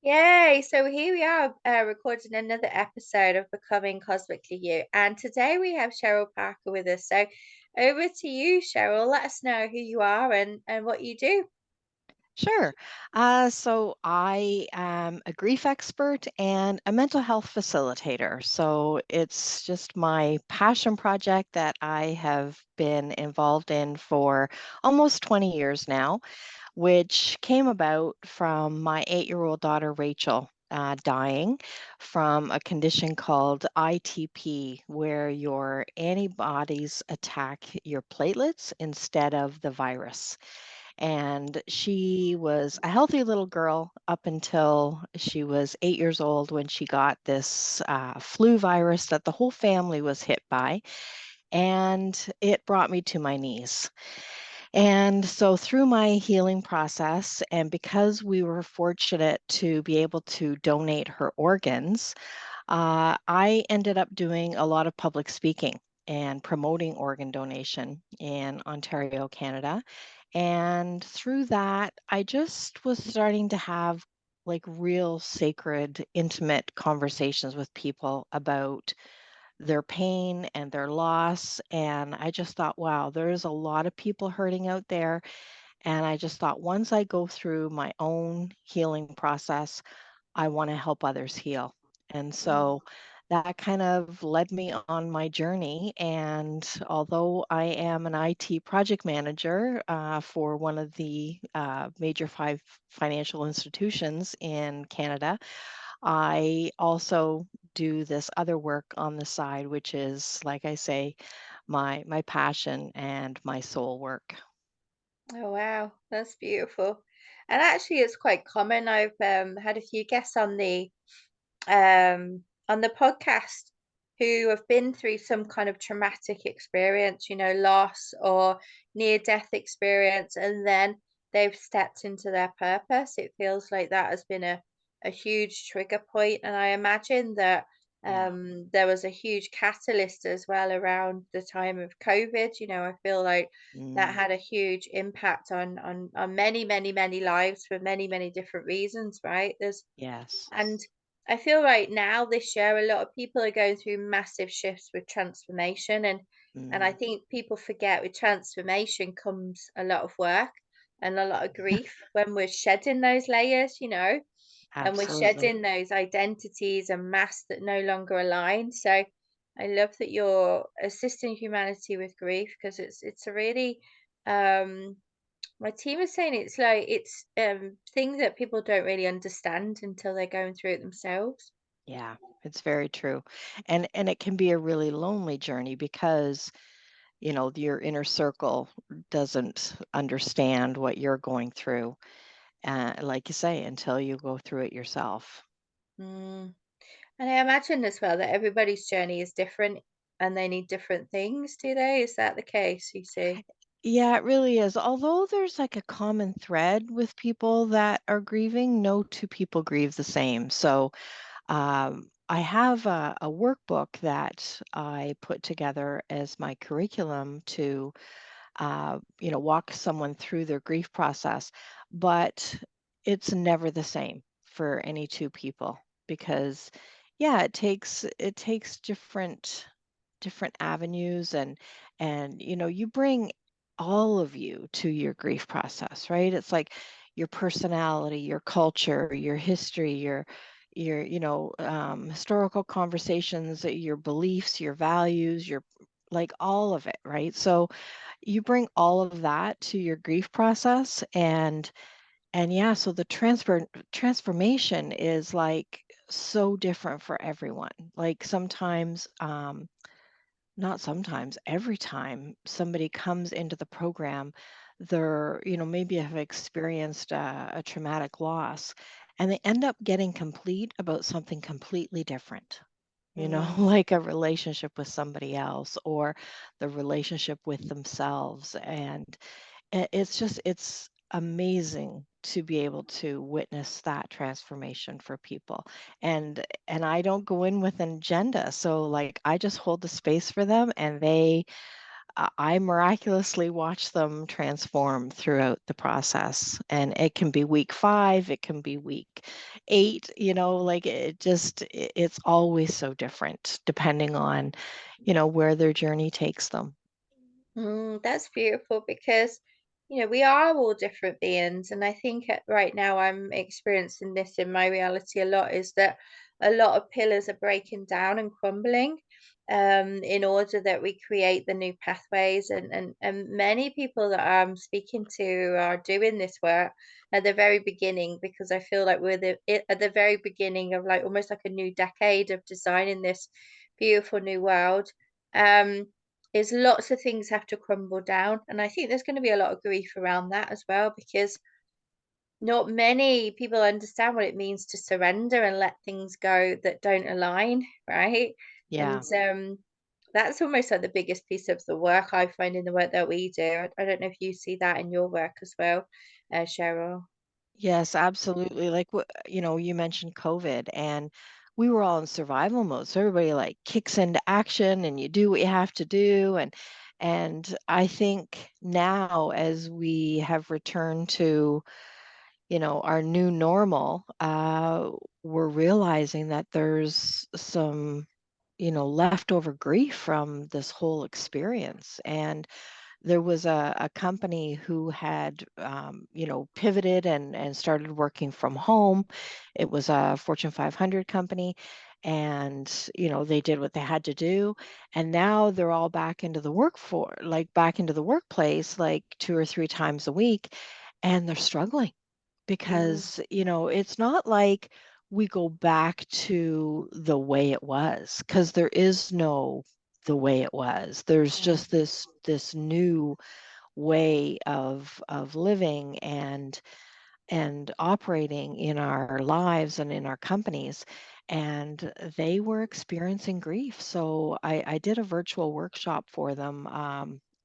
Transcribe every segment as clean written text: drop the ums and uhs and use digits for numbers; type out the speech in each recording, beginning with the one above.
Yay! So here we are, recording another episode of Becoming Cosmically You. And today we have Cheryl Parker with us. So over to you, Cheryl. Let us know who you are and what you do. Sure. So I am a grief expert and a mental health facilitator. So it's just my passion project that I have been involved in for almost 20 years now, which came about from my 8-year-old daughter, Rachel. Dying from a condition called ITP, where your antibodies attack your platelets instead of the virus. And she was a healthy little girl up until she was 8 years old when she got this flu virus that the whole family was hit by. And it brought me to my knees. And so, through my healing process, and because we were fortunate to be able to donate her organs, I ended up doing a lot of public speaking and promoting organ donation in Ontario, Canada. And through that, I just was starting to have like real sacred, intimate conversations with people about their pain and their loss. And I just thought, wow, there's a lot of people hurting out there. And I just thought, once I go through my own healing process, I want to help others heal. And Mm, so that kind of led me on my journey. And although I am an IT project manager for one of the major five financial institutions in Canada, I also do this other work on the side, which is, like I say, my passion and my soul work. Oh wow, that's beautiful. And actually, it's quite common. I've had a few guests on the podcast who have been through some kind of traumatic experience, loss or near death experience, and then they've stepped into their purpose. It feels like that has been a huge trigger point, and I imagine that Yeah. there was a huge catalyst as well around the time of COVID. I feel like that Mm, had a huge impact on many, many, many lives for many, many different reasons, right? There's yes. and I feel right now this year a lot of people are going through massive shifts with transformation and I Mm, think people forget with transformation comes a lot of work and a lot of grief when we're shedding those layers, and we're absolutely. shedding those identities and masks that no longer align. So I love that you're assisting humanity with grief because it's a really um my team is saying it's like it's things that people don't really understand until they're going through it themselves. Yeah, it's very true. And it can be a really lonely journey because, your inner circle doesn't understand what you're going through. Like you say, until you go through it yourself. Mm. And I imagine as well that everybody's journey is different and they need different things, do they? Is that the case, you see? Yeah, it really is. Although there's like a common thread with people that are grieving, no two people grieve the same. So I have a workbook that I put together as my curriculum to walk someone through their grief process, but it's never the same for any two people because, yeah, it takes different avenues and you bring all of you to your grief process, right? It's like your personality, your culture, your history, your historical conversations, your beliefs, your values, your like all of it, right? So you bring all of that to your grief process and yeah, so the transformation is like so different for everyone. Like sometimes not sometimes, every time somebody comes into the program, they're, maybe have experienced a traumatic loss and they end up getting complete about something completely different. Mm. Like a relationship with somebody else or the relationship with themselves. And it's amazing to be able to witness that transformation for people. And I don't go in with an agenda. So like I just hold the space for them and they I miraculously watch them transform throughout the process. And it can be week 5, it can be week 8, like it's always so different depending on, where their journey takes them. That's beautiful because, we are all different beings. And I think right now I'm experiencing this in my reality a lot is that a lot of pillars are breaking down and crumbling in order that we create the new pathways. And many people that I'm speaking to are doing this work at the very beginning because I feel like at the very beginning of like almost like a new decade of designing this beautiful new world. Um, is lots of things have to crumble down. And I think there's going to be a lot of grief around that as well, because not many people understand what it means to surrender and let things go that don't align, right? And Yeah. that's almost like the biggest piece of the work I find in the work that we do. I don't know if you see that in your work as well, Cheryl. Yes, absolutely. Like what, you mentioned COVID, and we were all in survival mode. So everybody like kicks into action and you do what you have to do. And I think now as we have returned to, our new normal, we're realizing that there's some, leftover grief from this whole experience. And there was a company who had, pivoted and started working from home. It was a Fortune 500 company, and they did what they had to do, and now they're all back into the workplace, like 2 or 3 times a week, and they're struggling Mm, because it's not like we go back to the way it was, because there is no the way it was. There's mm, just this new way of living and operating in our lives and in our companies, and they were experiencing grief. So I did a virtual workshop for them.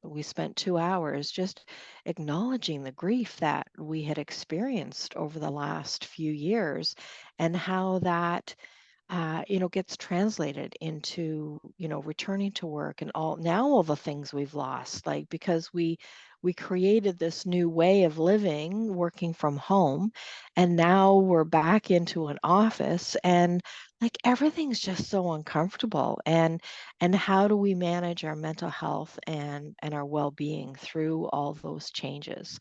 We spent 2 hours just acknowledging the grief that we had experienced over the last few years, and how that gets translated into, returning to work and all the things we've lost, like because we created this new way of living, working from home, and now we're back into an office, and like everything's just so uncomfortable. And how do we manage our mental health and our well-being through all those changes?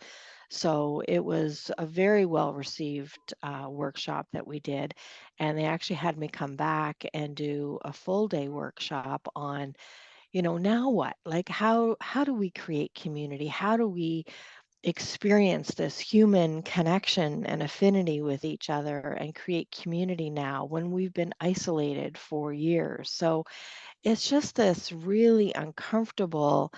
So it was a very well received workshop that we did. And they actually had me come back and do a full day workshop on, now what? Like how do we create community? How do we experience this human connection and affinity with each other and create community now when we've been isolated for years? So it's just this really uncomfortable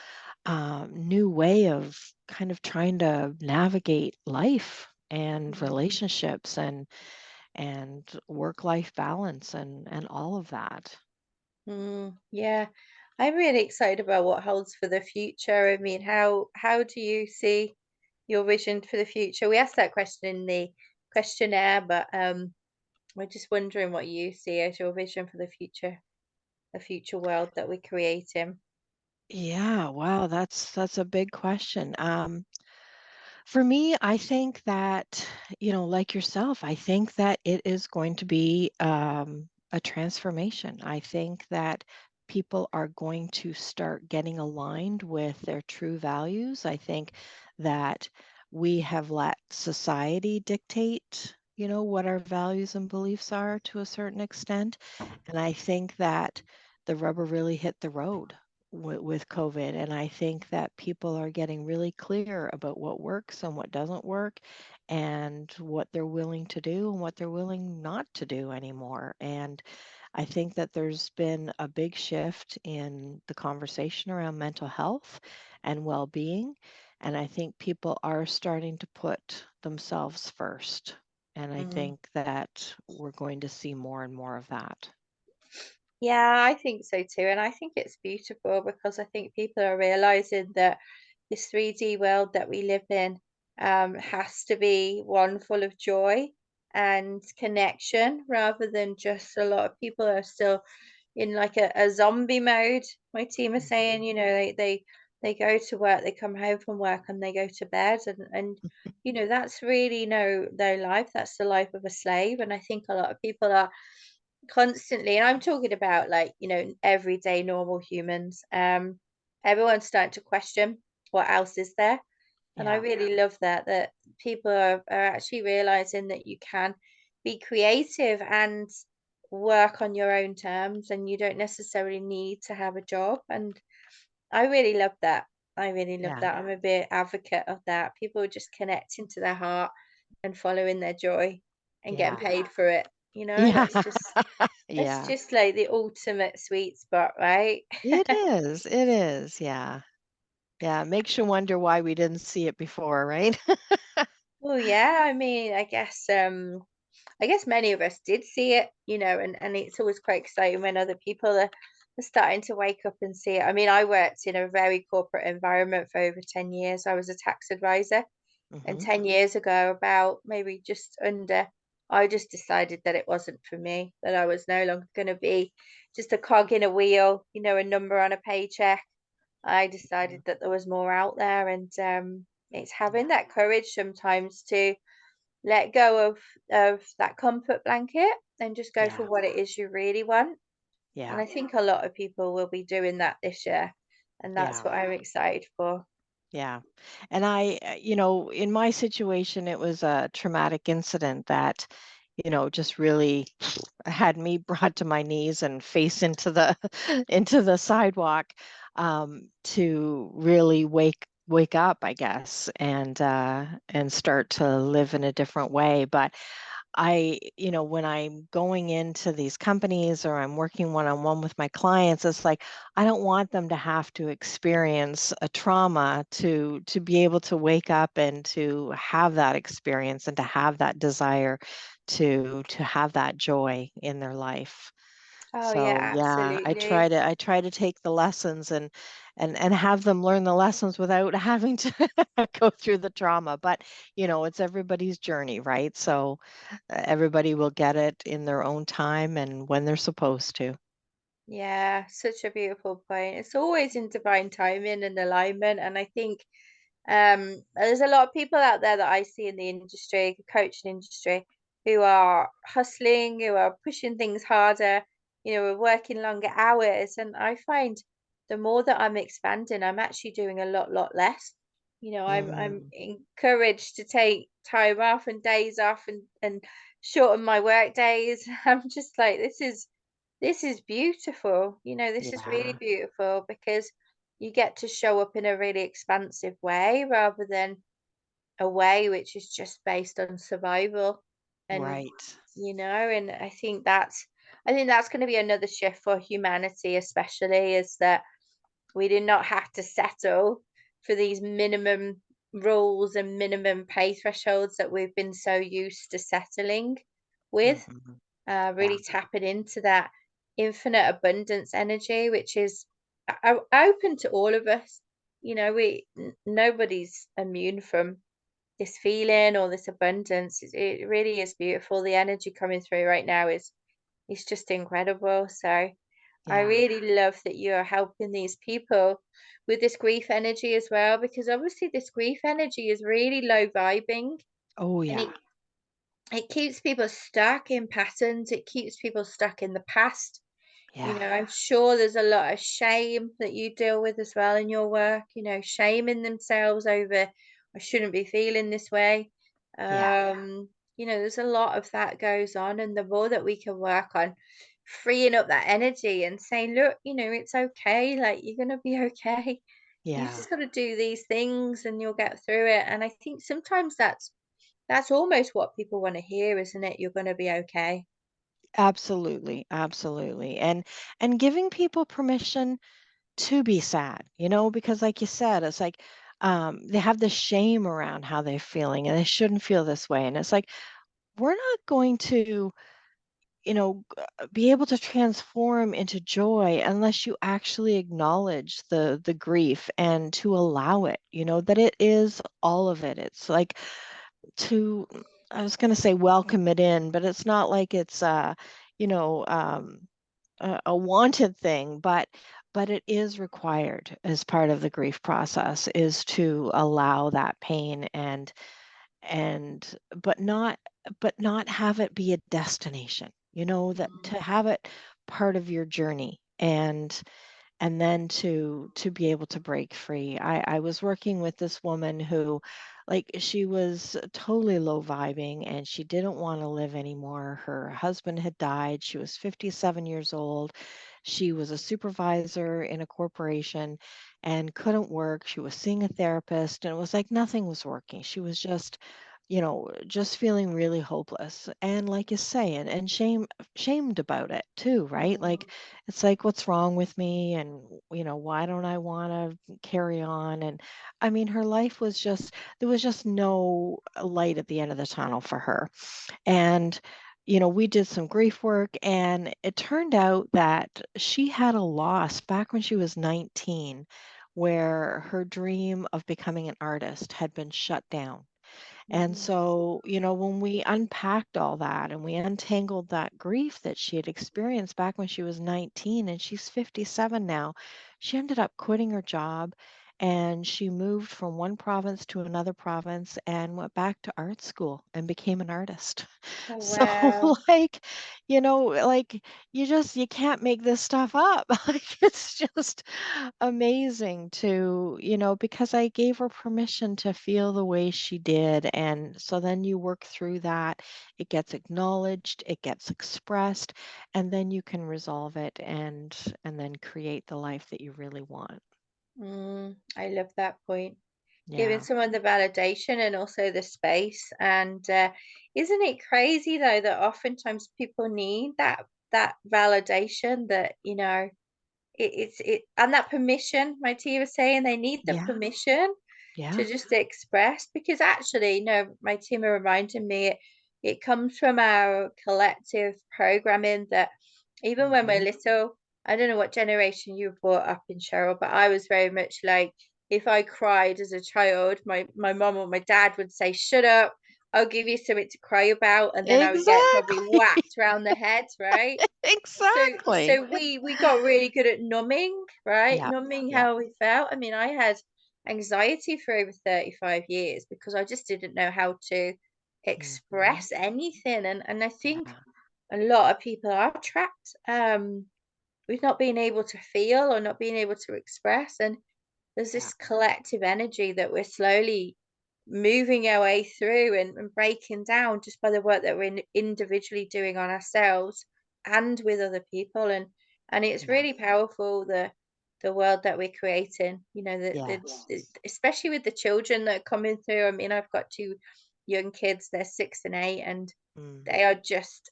new way of kind of trying to navigate life and mm. relationships and work-life balance and all of that. Yeah, I'm really excited about what holds for the future. I mean, how do you see your vision for the future? We asked that question in the questionnaire, but we're just wondering what you see as your vision for the future world that we're creating. Yeah, wow, that's a big question. For me, I think that, like yourself, I think that it is going to be a transformation. I think that people are going to start getting aligned with their true values. I think that we have let society dictate, what our values and beliefs are to a certain extent. And I think that the rubber really hit the road with COVID. And I think that people are getting really clear about what works and what doesn't work, and what they're willing to do and what they're willing not to do anymore. And I think that there's been a big shift in the conversation around mental health and well being. And I think people are starting to put themselves first. And I Mm. think that we're going to see more and more of that. Yeah, I think so too. And I think it's beautiful because I think people are realizing that this 3D world that we live in has to be one full of joy and connection rather than just a lot of people are still in like a zombie mode. My team are saying, they they go to work, they come home from work and they go to bed, and that's really no life. That's the life of a slave. And I think a lot of people are constantly, and I'm talking about like, everyday normal humans. Everyone's starting to question what else is there. And I Yeah, really love that people are actually realizing that you can be creative and work on your own terms, and you don't necessarily need to have a job. And I really love that. I really love yeah, that. I'm a big advocate of that. People just connecting to their heart and following their joy and getting yeah, paid for it. yeah, That's yeah. just like the ultimate sweet spot, right? It is, yeah. Yeah, it makes you wonder why we didn't see it before, right? Well, yeah, I mean, I guess many of us did see it, and it's always quite exciting when other people are starting to wake up and see it. I mean, I worked in a very corporate environment for over 10 years. I was a tax advisor. And Mhm. 10 years ago, about maybe just under, I just decided that it wasn't for me, that I was no longer going to be just a cog in a wheel, a number on a paycheck. I decided Mhm. that there was more out there, and it's having Yeah, that courage sometimes to let go of that comfort blanket and just go for yeah, what it is you really want. And yeah, I think a lot of people will be doing that this year, and that's yeah. what I'm excited for. Yeah. And in my situation, it was a traumatic incident that, just really had me brought to my knees and face into the into the sidewalk, to really wake up, I guess, and start to live in a different way. But when I'm going into these companies or I'm working one on one with my clients, it's like I don't want them to have to experience a trauma to be able to wake up and to have that experience and to have that desire to have that joy in their life. Oh yeah, So yeah, absolutely. I try to take the lessons and have them learn the lessons without having to go through the trauma. But it's everybody's journey, right? So everybody will get it in their own time and when they're supposed to. Yeah, such a beautiful point. It's always in divine timing and alignment. And I think there's a lot of people out there that I see in the industry, the coaching industry, who are hustling, who are pushing things harder, we're working longer hours. And I find the more that I'm expanding, I'm actually doing a lot less. I'm Mm, encouraged to take time off and days off and shorten my work days. I'm just like, this is beautiful. This is really yeah, beautiful because you get to show up in a really expansive way rather than a way which is just based on survival. And right. and I think that's going to be another shift for humanity, especially is that we did not have to settle for these minimum rules and minimum pay thresholds that we've been so used to settling with. Hmm. Really Yeah, tapping into that infinite abundance energy, which is open to all of us. Nobody's immune from this feeling or this abundance. It really is beautiful. The energy coming through right now is just incredible. So I yeah. really love that you're helping these people with this grief energy as well, because obviously this grief energy is really low vibing, Oh and yeah, it keeps people stuck in patterns. It keeps people stuck in the past. yeah, I'm sure there's a lot of shame that you deal with as well in your work, shaming themselves over, I shouldn't be feeling this way. yeah. There's a lot of that goes on. And the more that we can work on freeing up that energy and saying, look, it's okay, like you're going to be okay. You've Yeah. just got to do these things and you'll get through it. And I think sometimes that's almost what people want to hear, isn't it? You're going to be okay. Absolutely, absolutely. And giving people permission to be sad, because like you said, it's like they have this shame around how they're feeling and they shouldn't feel this way. And it's like, we're not going to, be able to transform into joy unless you actually acknowledge the grief and to allow it, that it is all of it. It's like to I was going to say welcome it in, but it's not like it's you know, um a wanted thing, but but it is required as part of the grief process is to allow that pain and but not have it be a destination, that Mm, to have it part of your journey and then to be able to break free. I was working with this woman who, like, she was totally low vibing and she didn't want to live anymore. Her husband had died. She was 57 years old. She was a supervisor in a corporation and couldn't work. She was seeing a therapist and it was like nothing was working. She was just feeling really hopeless. And like you say, and shamed about it too, right? mm, Like it's like, what's wrong with me? And, why don't I want to carry on? And I mean, her life was just, there was just no light at the end of the tunnel for her. And, we did some grief work, and it turned out that she had a loss back when she was 19, where her dream of becoming an artist had been shut down. And mm. so, when we unpacked all that and we untangled that grief that she had experienced back when she was 19 and she's 57 now, she ended up quitting her job and she moved from one province to another province and went back to art school and became an artist. Oh, So, wow. like, like you can't make this stuff up. Like, it's just amazing because I gave her permission to feel the way she did. And so then you work through that. It gets acknowledged, it gets expressed, and then you can resolve it and then create the life that you really want. I love that point. Giving Yeah. someone the validation and also the space. And isn't it crazy though that oftentimes people need that validation that it and that permission. My team was saying they need the Yeah. permission Yeah. to just express because actually, no, my team are reminding me it comes from our collective programming that even when we're Hmm. little, I don't know what generation you were brought up in, Cheryl, but I was very much like if I cried as a child, my mom or my dad would say, "Shut up, I'll give you something to cry about," and then I would get probably Exactly. whacked round the head, right? So Exactly. so we got really good at numbing, right? Yeah. Numbing Yeah. how we felt. I mean, I had anxiety for over 35 years because I just didn't know how to Hmm. express anything. And I think Yeah. a lot of people are trapped with not being able to feel or not being able to express. And there's Yeah. this collective energy that we're slowly moving our way through and breaking down just by the work that we're individually doing on ourselves and with other people and it's Yeah. really powerful the world that we're creating the Yes. especially with the children that are coming through. I mean, I've got two young kids, they're 6 and 8, and Mm. they are just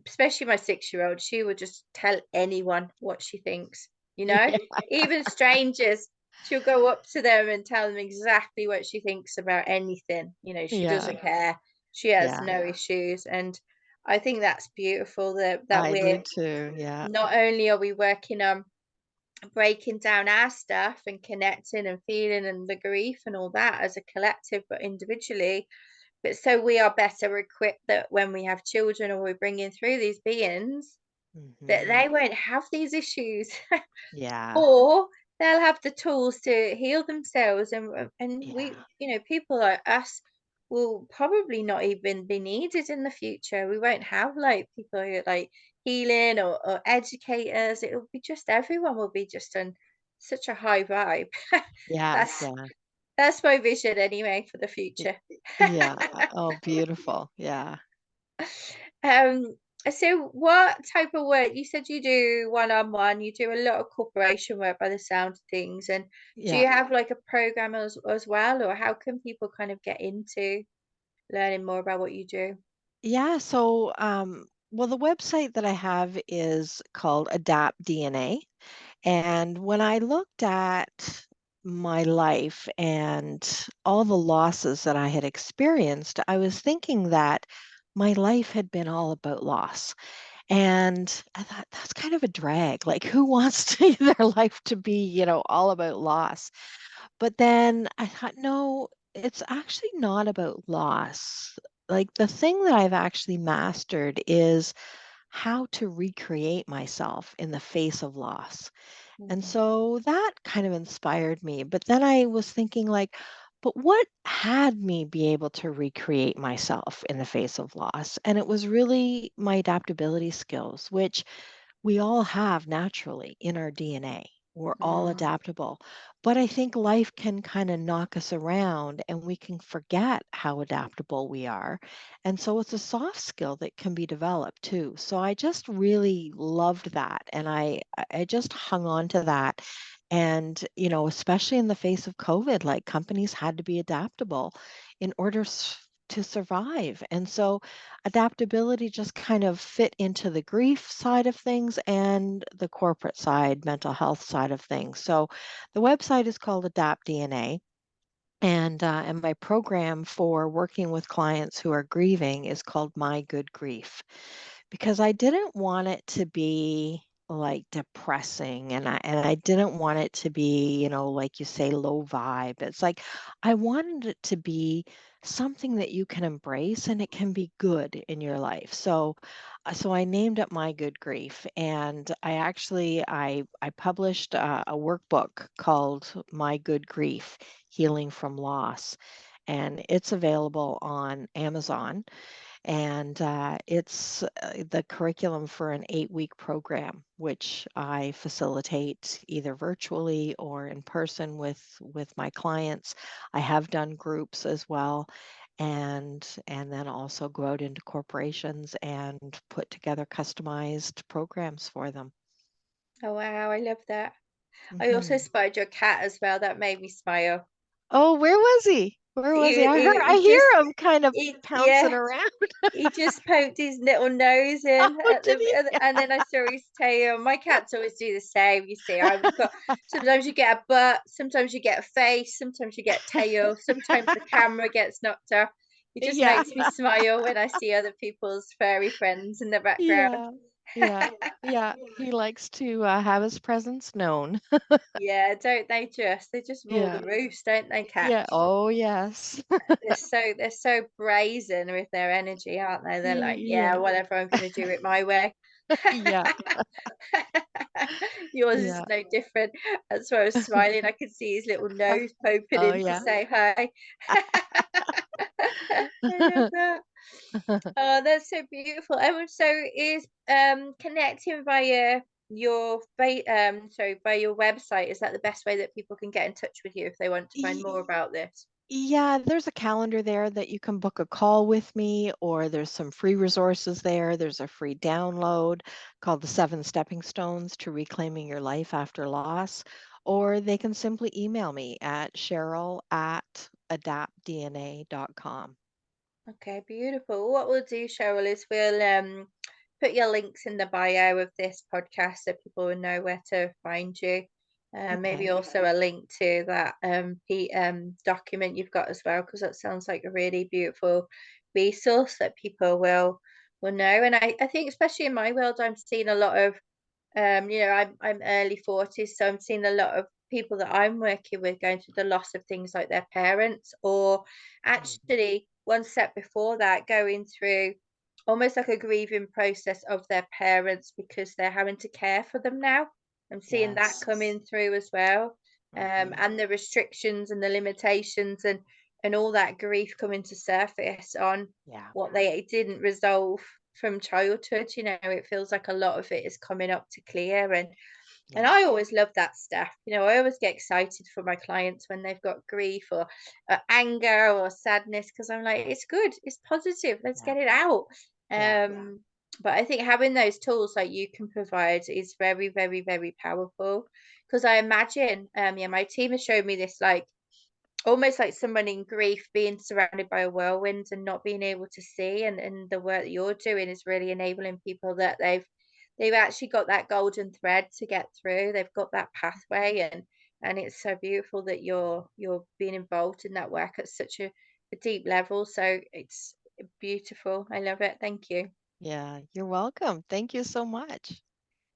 especially my 6-year-old, she would just tell anyone what she thinks, Yeah. even strangers. She'll go up to them and tell them exactly what she thinks about anything. She Yeah. doesn't care. She has Yeah. no issues. And I think that's beautiful that I do we're too. Yeah. not only are we working on breaking down our stuff and connecting and feeling and the grief and all that as a collective, but individually, but so we are better equipped that when we have children or we're bringing through these beings, that Hmm. they won't have these issues. Yeah. Or they'll have the tools to heal themselves and Yeah. we people like us will probably not even be needed in the future. We won't have like people who are like healing or educators. It'll be just everyone will be just on such a high vibe. Yeah. that's Yeah. that's my vision anyway for the Y- future. Yeah. Oh, beautiful. Yeah. Um, so what type of work? You said you do one-on-one, you do a lot of corporation work by the sound of things. And do Yeah. you have like a program as well, or how can people kind of get into learning more about what you do? Yeah. So, well, the website that I have is called Adapt DNA. And when I looked at my life and all the losses that I had experienced, I was thinking that my life had been all about loss. And I thought that's kind of a drag. Like, who wants their life to be, all about loss? But then I thought, no, it's actually not about loss. Like, the thing that I've actually mastered is how to recreate myself in the face of loss. And Mhm. so that kind of inspired me. But then I was thinking, like, but what had me be able to recreate myself in the face of loss? And it was really my adaptability skills, which we all have naturally in our DNA. We're all Mm. adaptable. But I think life can kind of knock us around and we can forget how adaptable we are. And so it's a soft skill that can be developed too. So I just really loved that. And I just hung on to that. And, especially in the face of COVID, like companies had to be adaptable in order to survive. And so adaptability just kind of fit into the grief side of things and the corporate side, mental health side of things. So the website is called Adapt DNA. And my program for working with clients who are grieving is called My Good Grief because I didn't want it to be like depressing and I didn't want it to be, like you say, low vibe. It's like I wanted it to be something that you can embrace and it can be good in your life. So I named it My Good Grief, and I published a workbook called My Good Grief: Healing from Loss, and it's available on Amazon. And it's the curriculum for an 8-week program, which I facilitate either virtually or in person with my clients. I have done groups as well, and then also go out into corporations and put together customized programs for them. Oh, wow, I love that. I also Hmm. spotted your cat as well. That made me smile. Oh, where was he? Where was he? He, I he, he just, hear him kind of pouncing yeah, around. he just poked his little nose in Oh, at did the, he? and then I saw his tail. My cats always do the same. You see, I've got sometimes you get a butt, sometimes you get a face, sometimes you get tail, sometimes the camera gets knocked off. It just Yeah. makes me smile when I see other people's furry friends in the background. Yeah, yeah, yeah. He likes to have his presence known. Yeah, don't they just? They just rule the Yeah, roost, don't they, yeah. cats? Oh, yes. They're so brazen with their energy, aren't they? They're like, yeah, Yeah, whatever, I'm gonna do it my way. yeah, Yours is yeah. no different. That's why I was smiling. I could see his little nose poking Oh, in to yeah. say hi. I love that. Oh, that's so beautiful. And so is connecting via by your website, is that the best way that people can get in touch with you if they want to find more Y- about this? Yeah, there's a calendar there that you can book a call with me, or there's some free resources there. There's a free download called The 7 Stepping Stones to Reclaiming Your Life After Loss, or they can simply email me at cheryl@adaptdna.com. Okay, beautiful. What we'll do, Cheryl, is we'll put your links in the bio of this podcast so people will know where to find you. Maybe Okay. also a link to that document you've got as well, because that sounds like a really beautiful resource that people will know. And I think especially in my world, I'm seeing a lot of I'm early 40s, so I'm seeing a lot of people that I'm working with going through the loss of things like their parents, or Mhm. actually one step before that, going through almost like a grieving process of their parents because they're having to care for them now. I'm seeing that Yes. coming through as well, Hmm. and the restrictions and the limitations and all that grief coming to surface on Yeah. what they didn't resolve from childhood. It feels like a lot of it is coming up to clear, and Yeah. I always love that stuff. I always get excited for my clients when they've got grief or anger or sadness, because I'm like, it's good, it's positive, let's Yeah. get it out. Yeah. But I think having those tools like you can provide is very, very, very powerful. Because I imagine, yeah, my team has showed me this, like almost like someone in grief being surrounded by a whirlwind and not being able to see, and the work that you're doing is really enabling people that they've actually got that golden thread to get through. They've got that pathway, and it's so beautiful that you're being involved in that work at such a deep level. So it's beautiful. I love it. Thank you. Yeah. You're welcome. Thank you so much.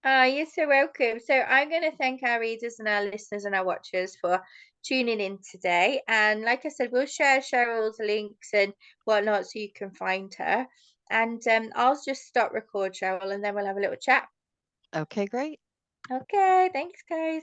You're so welcome. So I'm going to thank our readers and our listeners and our watchers for tuning in today. And like I said, we'll share Cheryl's links and whatnot so you can find her. And I'll just stop record, Cheryl, and then we'll have a little chat. Okay, great. Okay, thanks, guys.